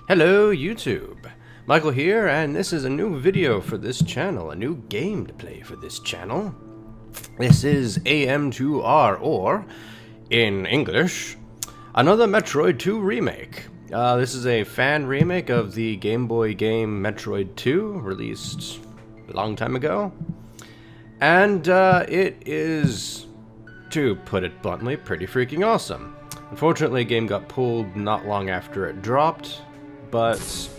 Hello YouTube, Michael here, and this is a new video for this channel, a new game to play for this channel. This is AM2R, or, in English, Another Metroid II Remake. This is a fan remake of the Game Boy game Metroid II, released a long time ago. And it is, to put it bluntly, pretty freaking awesome. Unfortunately, the game got pulled not long after it dropped, but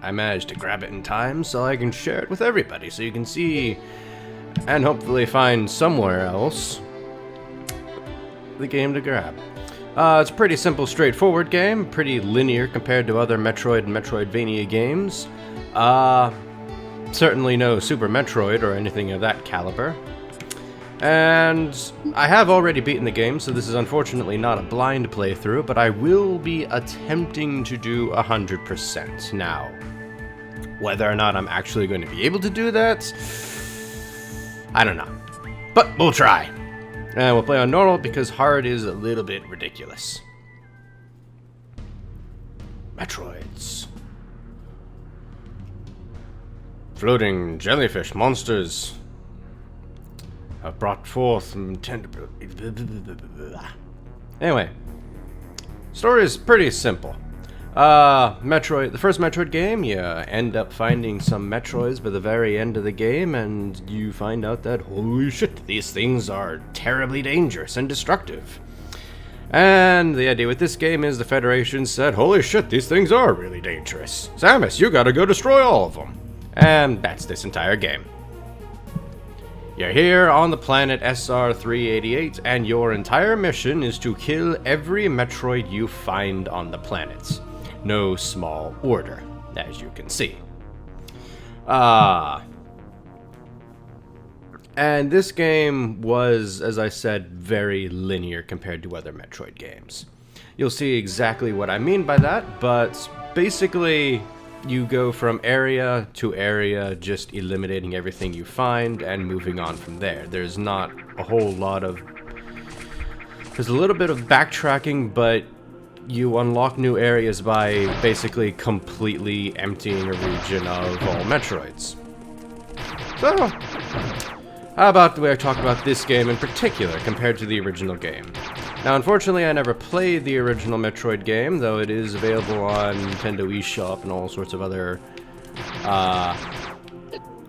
I managed to grab it in time so I can share it with everybody so you can see and hopefully find somewhere else the game to grab. It's a pretty simple, straightforward game, pretty linear compared to other Metroid and Metroidvania games. Certainly no Super Metroid or anything of that caliber. And I have already beaten the game, so this is unfortunately not a blind playthrough, but I will be attempting to do 100% now. Whether or not I'm actually going to be able to do that, I don't know. But we'll try. And we'll play on normal because hard is a little bit ridiculous. Metroids. Floating jellyfish monsters have brought forth tender. Anyway, story is pretty simple. The first Metroid game, you end up finding some Metroids by the very end of the game, and you find out that, holy shit, these things are terribly dangerous and destructive. And the idea with this game is the Federation said, holy shit, these things are really dangerous. Samus, you gotta go destroy all of them. And that's this entire game. You're here on the planet SR-388, and your entire mission is to kill every Metroid you find on the planet. No small order, as you can see. And this game was, as I said, very linear compared to other Metroid games. You'll see exactly what I mean by that, but basically you go from area to area, just eliminating everything you find and moving on from there. There's not a whole lot of... There's a little bit of backtracking, but you unlock new areas by basically completely emptying a region of all Metroids. So, how about the way I talk about this game in particular compared to the original game? Now, unfortunately, I never played the original Metroid game, though it is available on Nintendo eShop and all sorts of other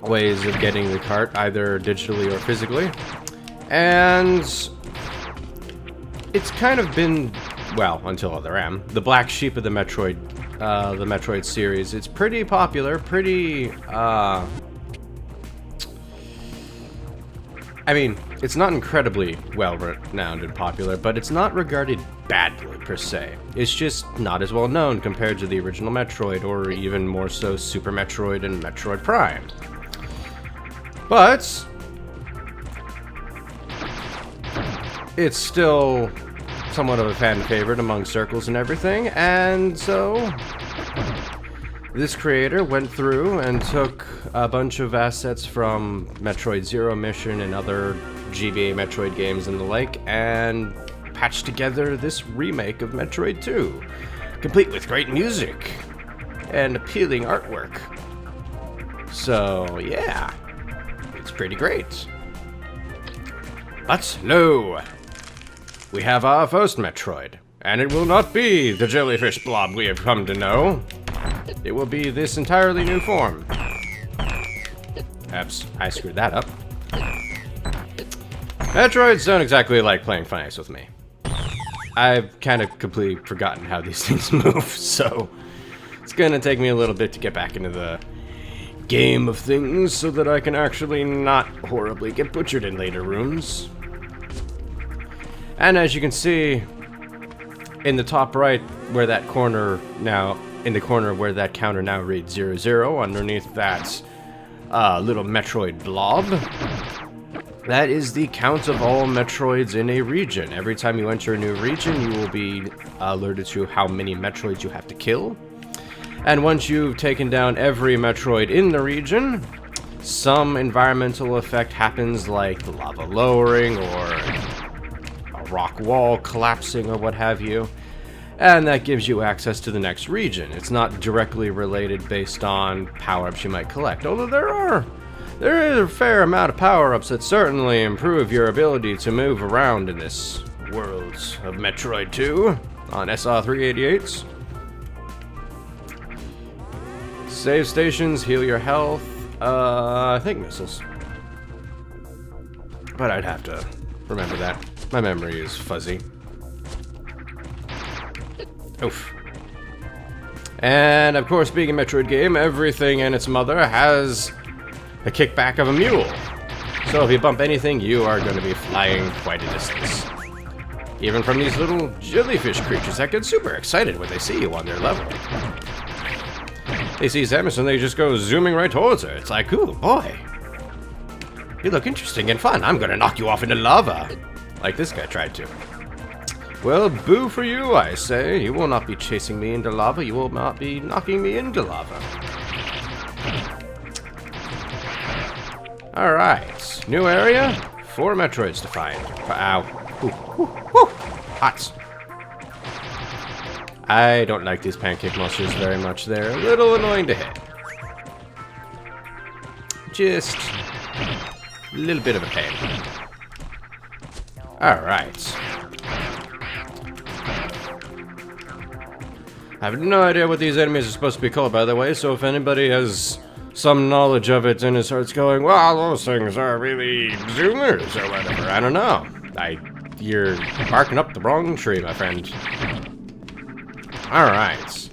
ways of getting the cart, either digitally or physically. And it's kind of been, well, until Other M, the black sheep of the Metroid series. It's pretty popular, pretty, I mean, it's not incredibly well-renowned and popular, but it's not regarded badly, per se. It's just not as well known compared to the original Metroid, or even more so Super Metroid and Metroid Prime. But it's still somewhat of a fan favorite among circles and everything, and so this creator went through and took a bunch of assets from Metroid Zero Mission and other GBA Metroid games and the like, and patched together this remake of Metroid II, complete with great music and appealing artwork. So, yeah, it's pretty great. But no, we have our first Metroid, and it will not be the jellyfish blob we have come to know. It will be this entirely new form. Oops, I screwed that up. Metroids don't exactly like playing funnies with me. I've kind of completely forgotten how these things move, so it's gonna take me a little bit to get back into the game of things so that I can actually not horribly get butchered in later rooms. And as you can see, in the top right, where that corner now, in the corner where that counter now reads 00, underneath that little Metroid blob, that is the count of all Metroids in a region. Every time you enter a new region, you will be alerted to how many Metroids you have to kill. And once you've taken down every Metroid in the region, some environmental effect happens, like the lava lowering or a rock wall collapsing or what have you. and that gives you access to the next region. It's not directly related based on power-ups you might collect, although there is a fair amount of power-ups that certainly improve your ability to move around in this world of Metroid II on SR388s. Save stations, heal your health, I think missiles. But I'd have to remember that. My memory is fuzzy. Oof. And of course, being a Metroid game, everything and its mother has the kickback of a mule. So if you bump anything, you are going to be flying quite a distance. Even from these little jellyfish creatures that get super excited when they see you on their level. They see Samus and they just go zooming right towards her. It's like, ooh, boy. You look interesting and fun. I'm going to knock you off into lava. Like this guy tried to. Well, boo for you, I say. You will not be chasing me into lava. You will not be knocking me into lava. Alright. New area. 4 Metroids to find. Ow. Ooh, ooh, ooh. Hot. I don't like these pancake monsters very much. They're a little annoying to hit. Just a little bit of a pain. Alright. I have no idea what these enemies are supposed to be called, by the way, so if anybody has some knowledge of it and it starts going, well, those things are really zoomers or whatever, I don't know. You're barking up the wrong tree, my friend. Alright.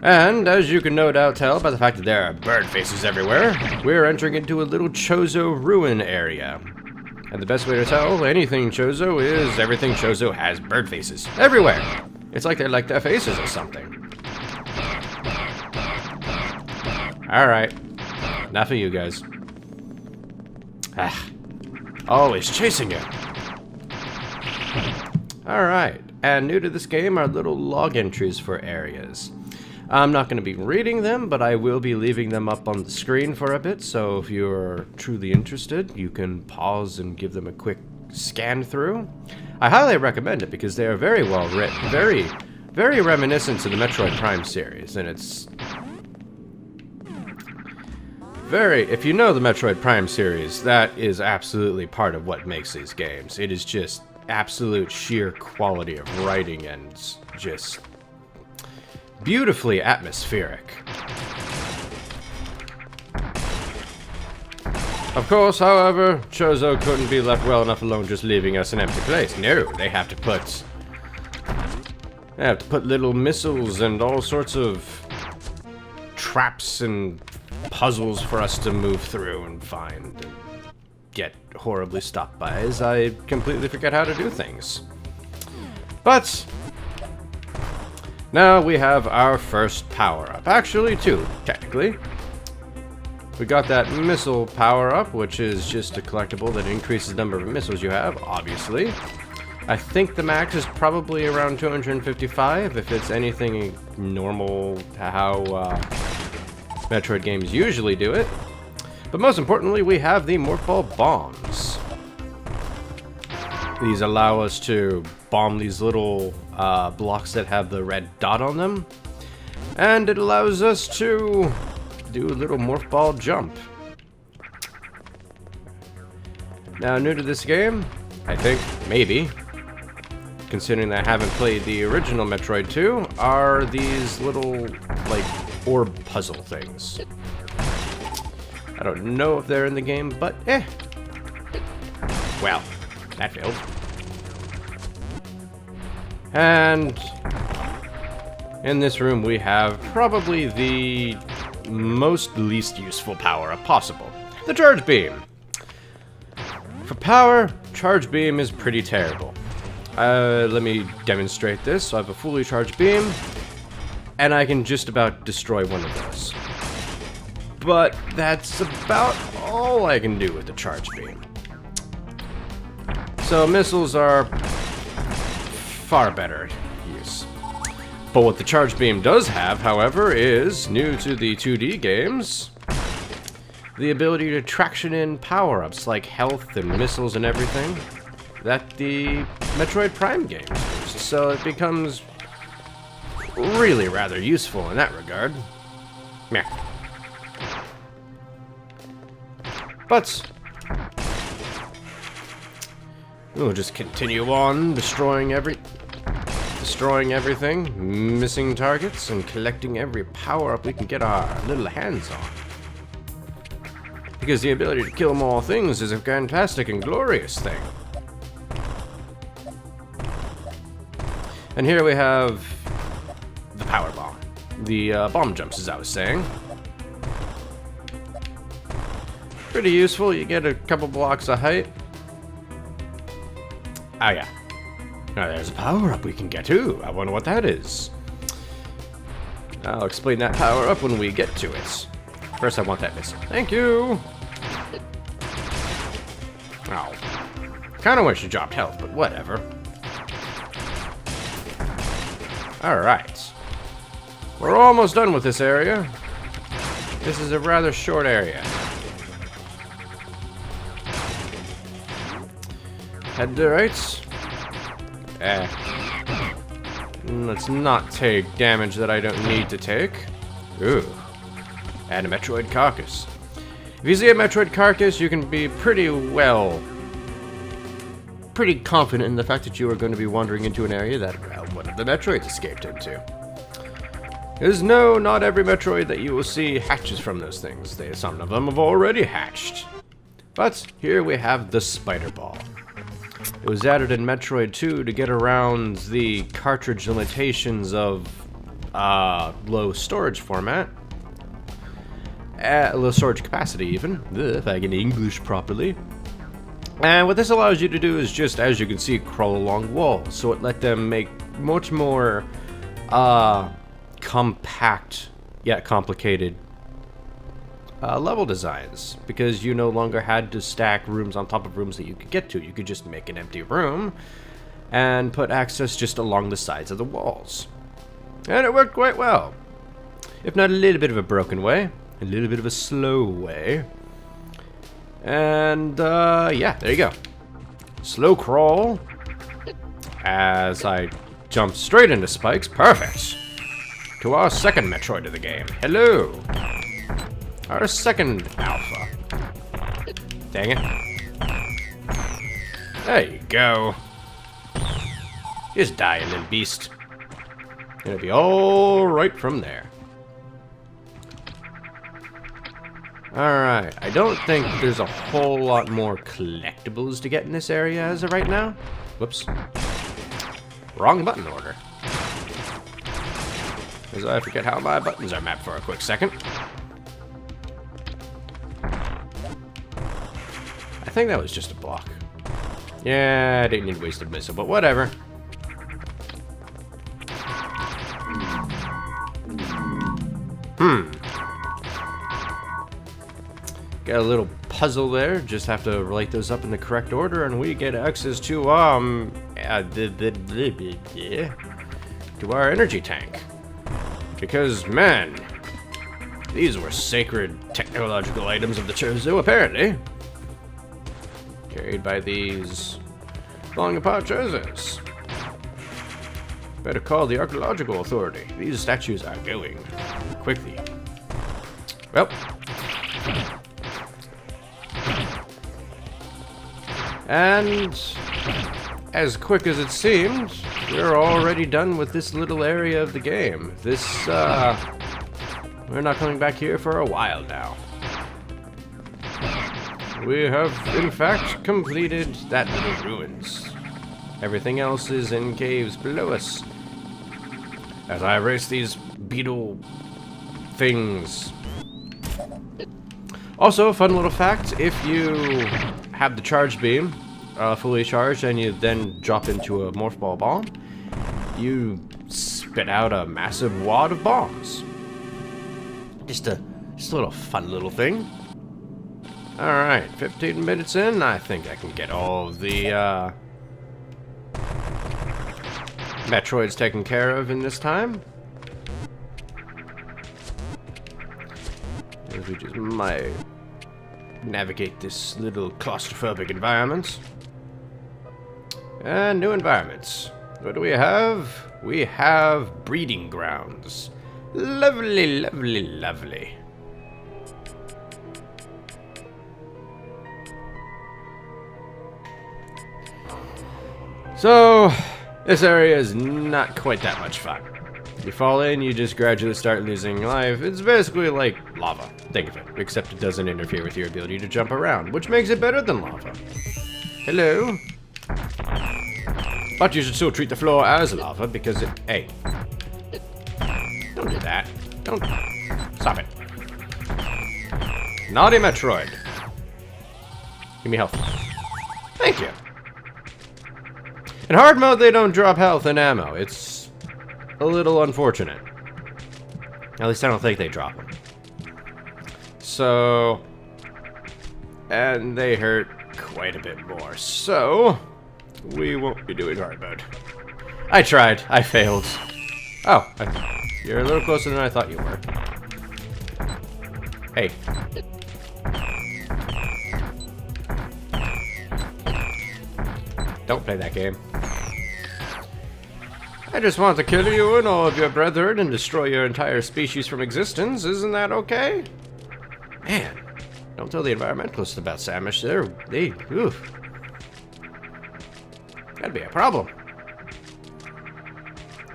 And, as you can no doubt tell by the fact that there are bird faces everywhere, we're entering into a little Chozo ruin area. And the best way to tell anything Chozo is everything Chozo has bird faces. Everywhere! It's like they like their faces or something. Alright. Enough of you guys. Ah. Always chasing you. Alright. And new to this game are little log entries for areas. I'm not going to be reading them, but I will be leaving them up on the screen for a bit, so if you're truly interested, you can pause and give them a quick scan through. I highly recommend it because they are very well written, very reminiscent to the Metroid Prime series, and it's if you know the Metroid Prime series, that is absolutely part of what makes these games. It is just absolute sheer quality of writing and just beautifully atmospheric. Of course, however, Chozo couldn't be left well enough alone just leaving us an empty place. No, they have to put little missiles and all sorts of traps and puzzles for us to move through and find and get horribly stopped by as I completely forget how to do things. But now we have our first power-up. Actually, 2, technically. We got that missile power-up, which is just a collectible that increases the number of missiles you have, obviously. I think the max is probably around 255, if it's anything normal to how Metroid games usually do it. But most importantly, we have the Morph Ball bombs. These allow us to bomb these little blocks that have the red dot on them. And it allows us to do a little Morph Ball jump. Now, new to this game, I think, maybe, considering that I haven't played the original Metroid 2, are these little, like, orb puzzle things. I don't know if they're in the game, but well, that failed. And in this room we have probably the most least useful power-up possible. The Charge Beam. For power, Charge Beam is pretty terrible. Let me demonstrate this. So I have a fully charged beam, and I can just about destroy one of those. But that's about all I can do with the Charge Beam. So missiles are far better use. But what the Charge Beam does have, however, is, new to the 2D games, the ability to traction in power-ups like health and missiles and everything that the Metroid Prime games use. used, so it becomes really rather useful in that regard. Meh. But we'll just continue on destroying everything, missing targets, and collecting every power-up we can get our little hands on. Because the ability to kill more things is a fantastic and glorious thing. And here we have the power bomb. The bomb jumps, as I was saying. Pretty useful. You get a couple blocks of height. Oh yeah. Now there's a power-up we can get too. I wonder what that is. I'll explain that power-up when we get to it. First I want that missile. Thank you! Oh. Kinda wish you dropped health, but whatever. Alright. We're almost done with this area. This is a rather short area. Head to the right. Let's not take damage that I don't need to take. Ooh. And a Metroid carcass. If you see a Metroid carcass, you can be pretty confident in the fact that you are going to be wandering into an area that one of the Metroids escaped into. Because no, not every Metroid that you will see hatches from those things. Some of them have already hatched. But here we have the Spider Ball. It was added in Metroid II to get around the cartridge limitations of low storage format. Low storage capacity even, if I can English properly. And what this allows you to do is just, as you can see, crawl along walls. So it let them make much more compact yet complicated level designs, because you no longer had to stack rooms on top of rooms that you could get to. You could just make an empty room and put access just along the sides of the walls. And it worked quite well. If not a little bit of a broken way, a little bit of a slow way. And yeah, there you go. Slow crawl as I jump straight into spikes. Perfect. To our second Metroid of the game. Hello. Our second alpha. Dang it. There you go. Just die and then beast. It'll be all right from there. Alright, I don't think there's a whole lot more collectibles to get in this area as of right now. Whoops. Wrong button order. Because I forget how my buttons are mapped for a quick second. I think that was just a block. Yeah, I didn't need wasted missile, but whatever. Got a little puzzle there. Just have to relate those up in the correct order, and we get access to to our energy tank. Because man, these were sacred technological items of the Chozo, apparently. Carried by these falling apart Chozos. Better call the archaeological authority. These statues are going quickly. Well. And as quick as it seemed, we're already done with this little area of the game. This, we're not coming back here for a while now. We have, in fact, completed that little ruins. Everything else is in caves below us. As I erase these beetle things. Also, fun little fact, if you have the charge beam fully charged and you then drop into a morph ball bomb, you spit out a massive wad of bombs. Just a little fun little thing. Alright, 15 minutes in, I think I can get all of the Metroids taken care of in this time. As we just might navigate this little claustrophobic environment. And new environments. What do we have? We have breeding grounds. Lovely, lovely, lovely. So, this area is not quite that much fun. You fall in, you just gradually start losing life. It's basically like lava, think of it, except it doesn't interfere with your ability to jump around, which makes it better than lava. Hello? But you should still treat the floor as lava because it... Hey. Don't do that. Don't... Stop it. Naughty Metroid. Give me health. Thank you. In hard mode, they don't drop health and ammo. It's a little unfortunate. At least I don't think they drop them. So... And they hurt quite a bit more. So... We won't be doing hard mode. I tried. I failed. Oh. You're a little closer than I thought you were. Hey. Don't play that game. I just want to kill you and all of your brethren and destroy your entire species from existence. Isn't that okay? Man, don't tell the environmentalists about Samish. Oof. That'd be a problem.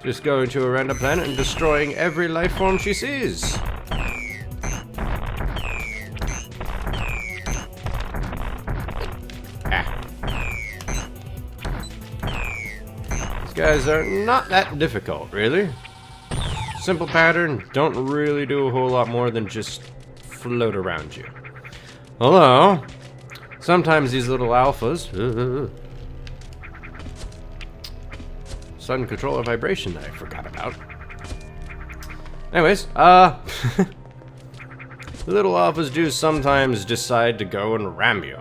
Just going to a random planet and destroying every life form she sees. Guys are not that difficult, really. Simple pattern, don't really do a whole lot more than just float around you. Although, sometimes these little alphas... Sudden controller vibration that I forgot about. Anyways, little alphas do sometimes decide to go and ram you.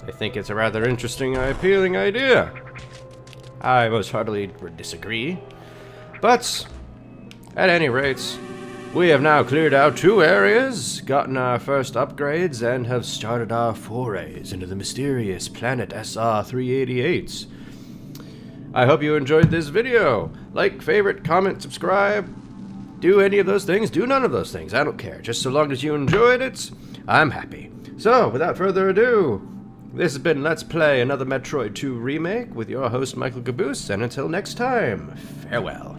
I think it's a rather interesting and appealing idea. I most heartily disagree. But, at any rate, we have now cleared out 2 areas, gotten our first upgrades, and have started our forays into the mysterious planet SR388. I hope you enjoyed this video. Like, favorite, comment, subscribe. Do any of those things, do none of those things, I don't care. Just so long as you enjoyed it, I'm happy. So, without further ado, this has been Let's Play Another Metroid II Remake with your host, Michael Caboose, and until next time, farewell.